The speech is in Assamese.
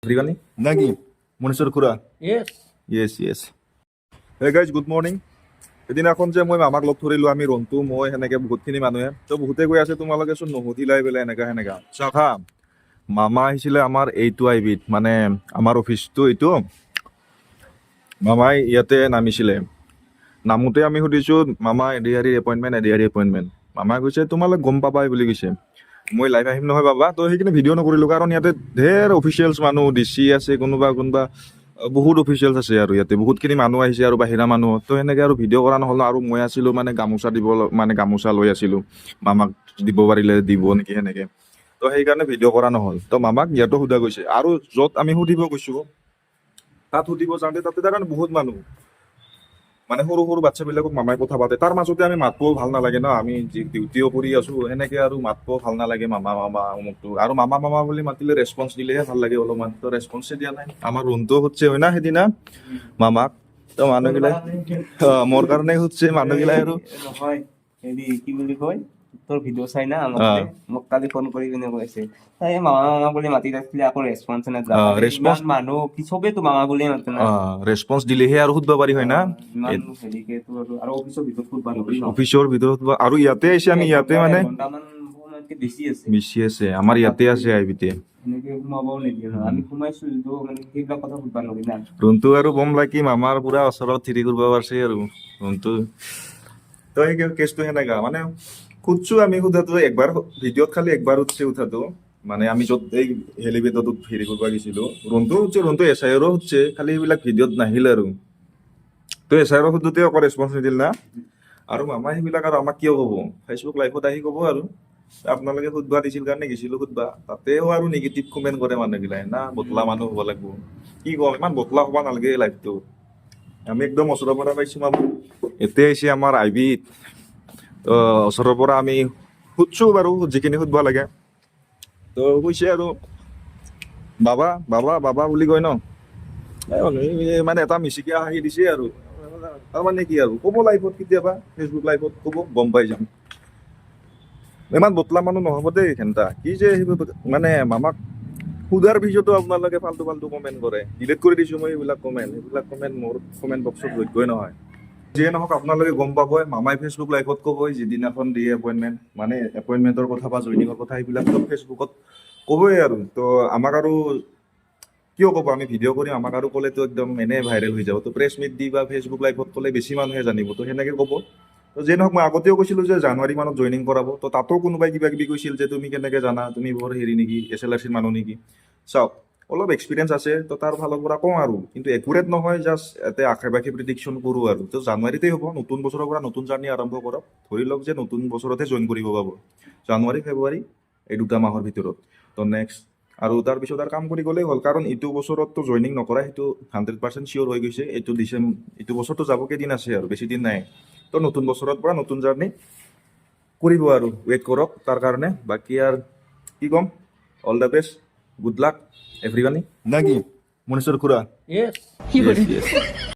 Everybody? Nagi, Munisur Kura. Yes. Yes. Hey guys, good morning. এদিনাখন যে মই মামাক লগ ধৰিলো আমি ৰন্তু মই সেনেকে বহুতখিনি মানুহে তো বহুতে কৈ আছে তোমালোকে চোন নুসুধিলাই বোলে এনেকা চাখা মামা আহিছিলে আমাৰ এইটো আইবিত মানে আমাৰ অফিচটো এইটো মামাই ইয়াতে নামিছিলে নামোতে আমি সুধিছো মামা এডিআৰি এপইণ্টমেণ্ট মামাই কৈছে তোমালোক গম পাবাই বুলি কৈছে মই লাইভ আহিম নহয় বাবা তো সেইখিনি ভিডিঅ' নকৰিলোঁ কাৰণ ইয়াতে ঢেৰ অফিচিয়েলছ মানুহ ডিচি আছে কোনোবা বহুত অফিচিয়েলছ আছে আৰু ইয়াতে বহুতখিনি মানুহ আহিছে আৰু বাহিৰা মানুহ তো সেনেকৈ আৰু ভিডিঅ' কৰা নহ'ল আৰু মই আছিলোঁ মানে গামোচা লৈ আছিলোঁ মামাক দিব পাৰিলে দিব নেকি সেনেকৈ তো সেইকাৰণে ভিডিঅ' কৰা নহ'ল তো মামাক ইয়াতো সোধা গৈছে আৰু য'ত আমি সুধিব গৈছোঁ তাত সুধিব যাওঁতে তাতে তাৰ বহুত মানুহ মানে সৰু সৰু বাচ্চাবিলাকক মামাই কথা পাতে তাৰ মাজতে আমি মাতবোও ভাল নালাগে ন আমি ডিউটিও কৰি আছো সেনেকে আৰু মাতবোও ভাল নালাগে মামা অমুকটো আৰু মামা বুলি মাতিলে ৰেছপন্স দিলেহে ভাল লাগে অলপমান তো ৰেছপন্সে দিয়া নাই আমাৰ ৰুমটো হচ্ছে হয় না সেইদিনা মামাক তো মানুহগিলাই মোৰ কাৰণে হচ্ছে মানুহগিলাই আৰু নহয় হেৰি কি বুলি কয় তোৰ ভিডিঅ' চাই না মোক কালি ফোন কৰি কিনে কৈছে তাই মামা বুলি মাতি ৰাখিলে আকৌ ৰেছপন্স response- মানুহ কি চবেতো মামা বুলিয়ে মাতে না ৰেছপন্স দিলেহে আৰু সুধিব পাৰি হয় না ইমান হেৰিকে তোৰ আৰু অফিচৰ ভিতৰত ফুটবল নকৰি ন অফিচৰ ভিতৰত আৰু ইয়াতে আহিছে আমি ইয়াতে মানে ঘণ্টামান সময়তকে বেছি বেছি আছে আমাৰ ইয়াতে আছে আইবিতে এনেকে সোমাবও নিদিয়ে ন আমি সোমাইছো যদিও মানে সেইবিলাক কথা ফুটবল নকৰি না ৰুমটো আৰু বম লাগি মামাৰ পুৰা ওচৰত থিৰি কৰিব পাৰিছে আৰু ৰুমটো তো সেই কেছটো সেনেকা মানে খুদছো আমি সোধাটো একবাৰ ভিডিঅ'ত খালি একবাৰ উঠছে উঠাটো মানে আমি য'ত এই হেলিপেডত হেৰি কৰিব গৈছিলো ৰুমটো এছআইৰো হচ্ছে খালি সেইবিলাক ভিডিঅ'ত নাহিল আৰু তো এছআইৰো সোধোতে আকৌ ৰেছপন্স নিদিল না আৰু মামা সেইবিলাক আৰু আমাক কিয় ক'ব ফেচবুক লাইভত আহি ক'ব আৰু আপোনালোকে সুধবা দিছিল কাৰণে গৈছিলো সুধবা তাতেও আৰু নিগেটিভ কমেণ্ট কৰে মানুহগিলাই না বটলা মানুহ হ'ব লাগিব কি কম ইমান বটলা হ'ব নালাগে লাইফটো আমি একদম ওচৰৰ পৰা পাইছো মামু এতিয়া আহিছে আমাৰ আইবিত তো ওচৰৰ পৰা আমি সুধছো বাৰু যিখিনি সুধব লাগে তো কৈছে আৰু বাবা বুলি কয় ন মানে এটা মিচিকিয়া হাঁহি দিছে আৰু তাৰমানে কি আৰু ক'ব লাইফত কেতিয়াবা ফেচবুক লাইভত ক'ব গম পাই যাম ইমান বটলা মানুহ নহ'ব দেই ঘেণ্টা কি যে মানে মামাক সুধাৰ পিছতো আপোনালোকে ফাল্টু কমেণ্ট কৰে ডিলিট কৰি দিছোঁ মই সেইবিলাক কমেণ্ট মোৰ কমেণ্ট বক্সত যোগ্যই নহয় যিয়ে নহওক আপোনালোকে গম পাবই মামাই ফেচবুক লাইভত ক'বই যিদিনাখন দিয়ে এপইণ্টমেণ্ট মানে এপইণ্টমেণ্টৰ কথা বা জইনিঙৰ কথা সেইবিলাক চব ফেচবুকত ক'বই আৰু তো আমাক আৰু কিয় ক'ব আমি ভিডিঅ' কৰিম আমাক আৰু ক'লেতো একদম এনেই ভাইৰেল হৈ যাব তো প্ৰেছ মিট দি বা ফেচবুক লাইভত ক'লে বেছি মানুহে জানিব তো সেনেকৈ ক'ব তো যিয়ে নহওক মই আগতেও কৈছিলোঁ যে জানুৱাৰী মানত জইনিং কৰাব তো তাতো কোনোবাই কিবা কিবি কৈছিল যে তুমি কেনেকৈ জানা তুমি বৰ হেৰি নেকি SLRCৰ মানুহ নেকি চাওক অলপ এক্সপিৰিয়েঞ্চ আছে তো তাৰ ফালৰ পৰা কওঁ আৰু কিন্তু একুৰেট নহয় জাষ্ট ইয়াতে আশে পাশে প্ৰিডিকশ্যন কৰোঁ আৰু তো জানুৱাৰীতেই হ'ব নতুন বছৰৰ পৰা নতুন জাৰ্ণি আৰম্ভ কৰক ধৰি লওক যে নতুন বছৰতে জইন কৰিব পাব জানুৱাৰী ফেব্ৰুৱাৰী এই 2 মাহৰ ভিতৰত তো নেক্সট আৰু তাৰপিছত আৰু কাম কৰি গ'লেই হ'ল কাৰণ এইটো বছৰততো জইনিং নকৰা সেইটো 100% চিয়'ৰ হৈ গৈছে এইটো বছৰটো যাব কেইদিন আছে আৰু বেছি দিন নাই তো নতুন বছৰৰ পৰা নতুন জাৰ্ণি কৰিব আৰু ৱেইট কৰক তাৰ কাৰণে বাকী আৰু কি ক'ম all the best good luck everyone নাকি মনেশ্বৰ খুৰা Yes. Yes.